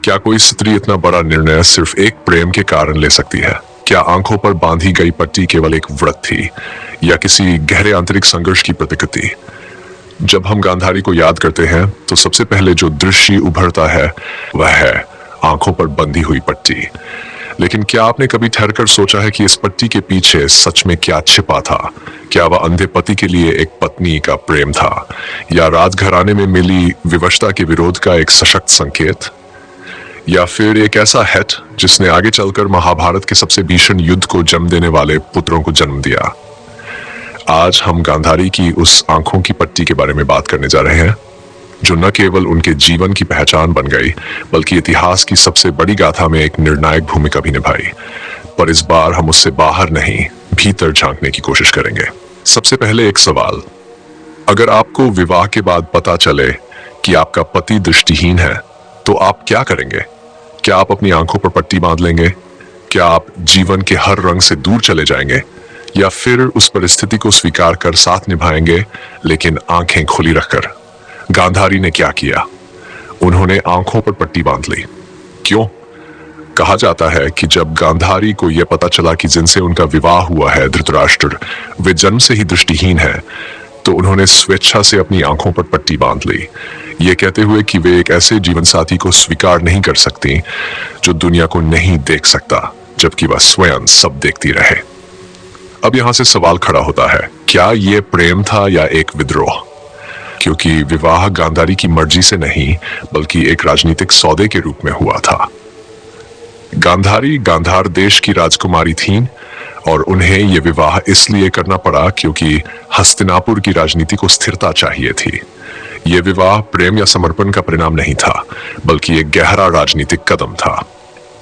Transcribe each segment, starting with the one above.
क्या कोई स्त्री इतना बड़ा निर्णय सिर्फ एक प्रेम के कारण ले सकती है? क्या आंखों पर बांधी गई पट्टी केवल एक व्रत थी या किसी गहरे आंतरिक संघर्ष की प्रतिकृति? जब हम गांधारी को याद करते हैं तो सबसे पहले जो दृश्य उभरता है वह है आंखों पर बंधी हुई पट्टी। लेकिन क्या आपने कभी ठहरकर सोचा है कि इस पट्टी के पीछे सच में क्या छिपा था? क्या वह अंधे पति के लिए एक पत्नी का प्रेम था, या राजघराने में मिली विवशता के विरोध का एक सशक्त संकेत, या फिर एक ऐसा हेट जिसने आगे चलकर महाभारत के सबसे भीषण युद्ध को जन्म देने वाले पुत्रों को जन्म दिया? आज हम गांधारी की उस आंखों की पट्टी के बारे में बात करने जा रहे हैं, जो न केवल उनके जीवन की पहचान बन गई बल्कि इतिहास की सबसे बड़ी गाथा में एक निर्णायक भूमिका भी निभाई। पर इस बार हम उससे बाहर नहीं, भीतर झांकने की कोशिश करेंगे। सबसे पहले एक सवाल, अगर आपको विवाह के बाद पता चले कि आपका पति दृष्टिहीन है तो आप क्या करेंगे? क्या आप अपनी आंखों पर पट्टी बांध लेंगे? क्या आप जीवन के हर रंग से दूर चले जाएंगे, या फिर उस परिस्थिति को स्वीकार कर साथ निभाएंगे लेकिन आंखें खुली रखकर? गांधारी ने क्या किया? उन्होंने आंखों पर पट्टी बांध ली। क्यों? कहा जाता है कि जब गांधारी को यह पता चला कि जिनसे उनका विवाह हुआ है, धृतराष्ट्र, वे जन्म से ही दृष्टिहीन है, तो उन्होंने स्वेच्छा से अपनी आंखों पर पट्टी बांध ली, ये कहते हुए कि वे एक ऐसे जीवन साथी को स्वीकार नहीं कर सकती जो दुनिया को नहीं देख सकता, जबकि वह स्वयं सब देखती रहे। अब यहां से सवाल खड़ा होता है, क्या यह प्रेम था या एक विद्रोह? क्योंकि विवाह गांधारी की मर्जी से नहीं बल्कि एक राजनीतिक सौदे के रूप में हुआ था। गांधारी गांधार देश की राजकुमारी थीं और उन्हें यह विवाह इसलिए करना पड़ा क्योंकि हस्तिनापुर की राजनीति को स्थिरता चाहिए थी। यह विवाह प्रेम या समर्पण का परिणाम नहीं था बल्कि एक गहरा राजनीतिक कदम था।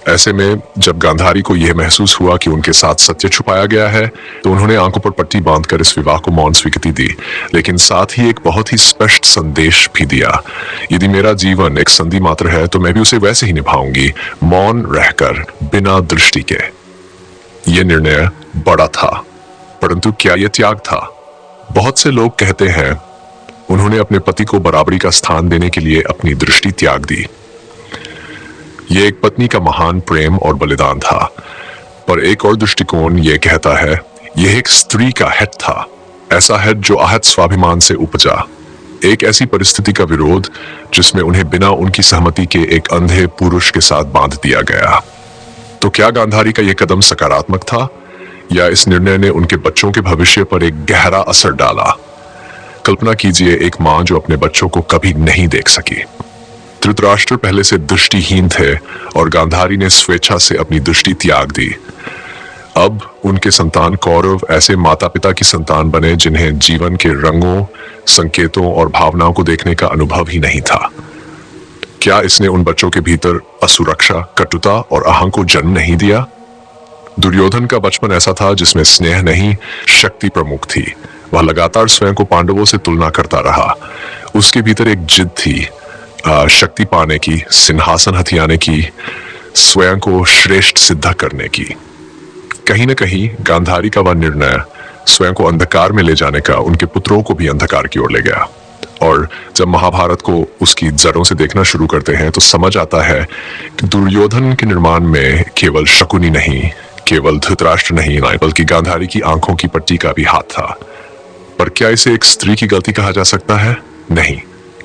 ऐसे में जब गांधारी को यह महसूस हुआ कि उनके साथ सत्य छुपाया गया है, तो उन्होंने आंखों पर पट्टी बांधकर इस विवाह को मौन स्वीकृति दी, लेकिन साथ ही एक बहुत ही स्पष्ट संदेश भी दिया। यदि मेरा जीवन एक संधि मात्र है तो मैं भी उसे वैसे ही निभाऊंगी, मौन रहकर, बिना दृष्टि के। यह निर्णय बड़ा था, परंतु क्या यह त्याग था? बहुत से लोग कहते हैं उन्होंने अपने पति को बराबरी का स्थान देने के लिए अपनी दृष्टि त्याग दी। यह एक पत्नी का महान प्रेम और बलिदान था। पर एक और दृष्टिकोण यह कहता है यह एक स्त्री का हेट था, ऐसा हेट जो आहत स्वाभिमान से उपजा, एक ऐसी परिस्थिति का विरोध जिसमें उन्हें बिना उनकी सहमति के एक अंधे पुरुष के साथ बांध दिया गया। तो क्या गांधारी का यह कदम सकारात्मक था, या इस निर्णय ने उनके बच्चों के भविष्य पर एक गहरा असर डाला? कल्पना कीजिए एक मां जो अपने बच्चों को कभी नहीं देख सकी। धृतराष्ट्र पहले से दृष्टिहीन थे और गांधारी ने स्वेच्छा से अपनी दृष्टि त्याग दी। अब उनके संतान कौरव ऐसे माता पिता की संतान बने जिन्हें जीवन के रंगों, संकेतों और भावनाओं को देखने का अनुभव ही नहीं था। क्या इसने उन बच्चों के भीतर असुरक्षा, कटुता और अहं को जन्म नहीं दिया? दुर्योधन का बचपन ऐसा था जिसमें स्नेह नहीं, शक्ति प्रमुख थी। वह लगातार स्वयं को पांडवों से तुलना करता रहा। उसके भीतर एक जिद थी, शक्ति पाने की, सिंहासन हथियाने की, स्वयं को श्रेष्ठ सिद्ध करने की। कहीं न कहीं गांधारी का वह निर्णय स्वयं को अंधकार में ले जाने का उनके पुत्रों को भी अंधकार की ओर ले गया। और जब महाभारत को उसकी जड़ों से देखना शुरू करते हैं तो समझ आता है कि दुर्योधन के निर्माण में केवल शकुनी नहीं, केवल धृतराष्ट्र नहीं, बल्कि गांधारी की आंखों की पट्टी का भी हाथ था। पर क्या इसे एक स्त्री की गलती कहा जा सकता है? नहीं,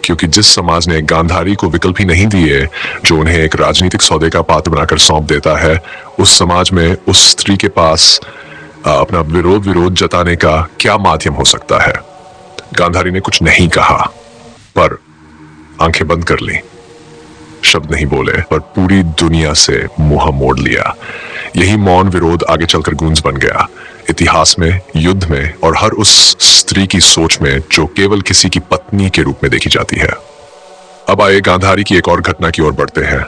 क्योंकि जिस समाज ने गांधारी को विकल्प ही नहीं दिए, जो उन्हें एक राजनीतिक सौदे का पात्र बनाकर सौंप देता है, उस समाज में उस स्त्री के पास अपना विरोध जताने का क्या माध्यम हो सकता है? गांधारी ने कुछ नहीं कहा, पर आंखें बंद कर ली, शब्द नहीं बोले, पर पूरी दुनिया से मुंह मोड़ लिया। यही मौन विरोध आगे चलकर गूंज बन गया, इतिहास में, युद्ध में और हर उस स्त्री की सोच में जो केवल किसी की पत्नी के रूप में देखी जाती है। अब आइए गांधारी की एक और घटना की ओर बढ़ते हैं।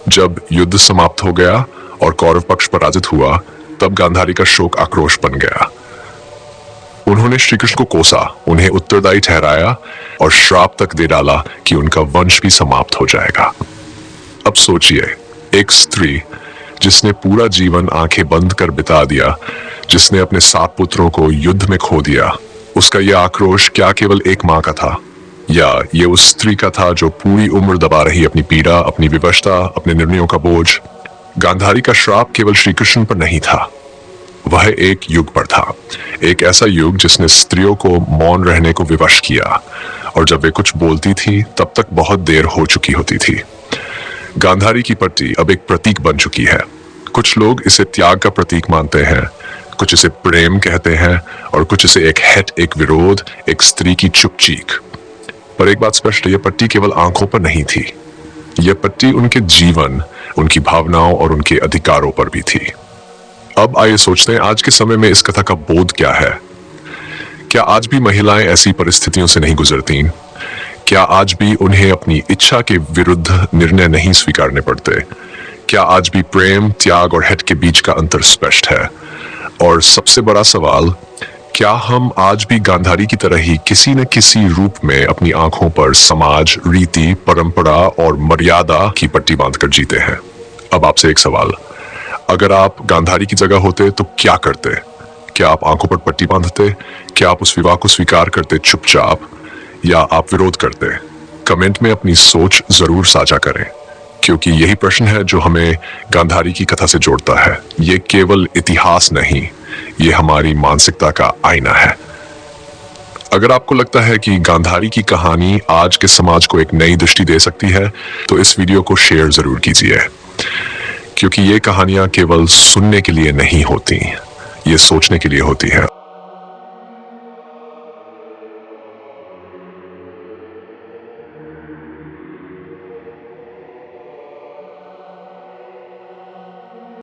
जब युद्ध समाप्त हो गया और कौरव पक्ष पराजित हुआ, तब गांधारी का शोक आक्रोश बन गया। उन्होंने श्री कृष्ण को कोसा, उन्हें उत्तरदायी ठहराया और श्राप तक दे डाला कि उनका वंश भी समाप्त हो जाएगा। अब सोचिए, एक स्त्री जिसने पूरा जीवन आंखें बंद कर बिता दिया, जिसने अपने 7 पुत्रों को युद्ध में खो दिया, उसका यह आक्रोश क्या केवल एक मां का था? या ये उस स्त्री का था जो पूरी उम्र दबा रही अपनी पीड़ा, अपनी विवशता, अपने निर्णयों का बोझ? गांधारी का श्राप केवल श्री कृष्ण पर नहीं था, वह एक युग पर था। एक ऐसा युग जिसने स्त्रियों को मौन रहने को विवश किया, और जब वे कुछ बोलती थी तब तक बहुत देर हो चुकी होती थी। गांधारी की पट्टी अब एक प्रतीक बन चुकी है। कुछ लोग इसे त्याग का प्रतीक मानते हैं, कुछ इसे प्रेम कहते हैं, और कुछ इसे एक हेट, एक विरोध, एक स्त्री की चुप चीख। पर एक बात स्पष्ट है, यह पट्टी केवल आंखों पर नहीं थी, यह पट्टी उनके जीवन, उनकी भावनाओं और उनके अधिकारों पर भी थी। अब आइए सोचते हैं, आज के समय में इस कथा का बोध क्या है? क्या आज भी महिलाएं ऐसी परिस्थितियों से नहीं गुजरती? क्या आज भी उन्हें अपनी इच्छा के विरुद्ध निर्णय नहीं स्वीकारने पड़ते? क्या आज भी प्रेम, त्याग और हेट के बीच का अंतर स्पष्ट है? और सबसे बड़ा सवाल, क्या हम आज भी गांधारी की तरह ही किसी न किसी रूप में अपनी आंखों पर समाज, रीति, परंपरा और मर्यादा की पट्टी बांधकर जीते हैं? अब आपसे एक सवाल, अगर आप गांधारी की जगह होते तो क्या करते? क्या आप आंखों पर पट्टी बांधते? क्या आप उस विवाह को स्वीकार करते चुपचाप, या आप विरोध करते? कमेंट में अपनी सोच जरूर साझा करें, क्योंकि यही प्रश्न है जो हमें गांधारी की कथा से जोड़ता है। ये केवल इतिहास नहीं, ये हमारी मानसिकता का आईना है। अगर आपको लगता है कि गांधारी की कहानी आज के समाज को एक नई दृष्टि दे सकती है, तो इस वीडियो को शेयर जरूर कीजिए, क्योंकि ये कहानियां केवल सुनने के लिए नहीं होती, ये सोचने के लिए होती है।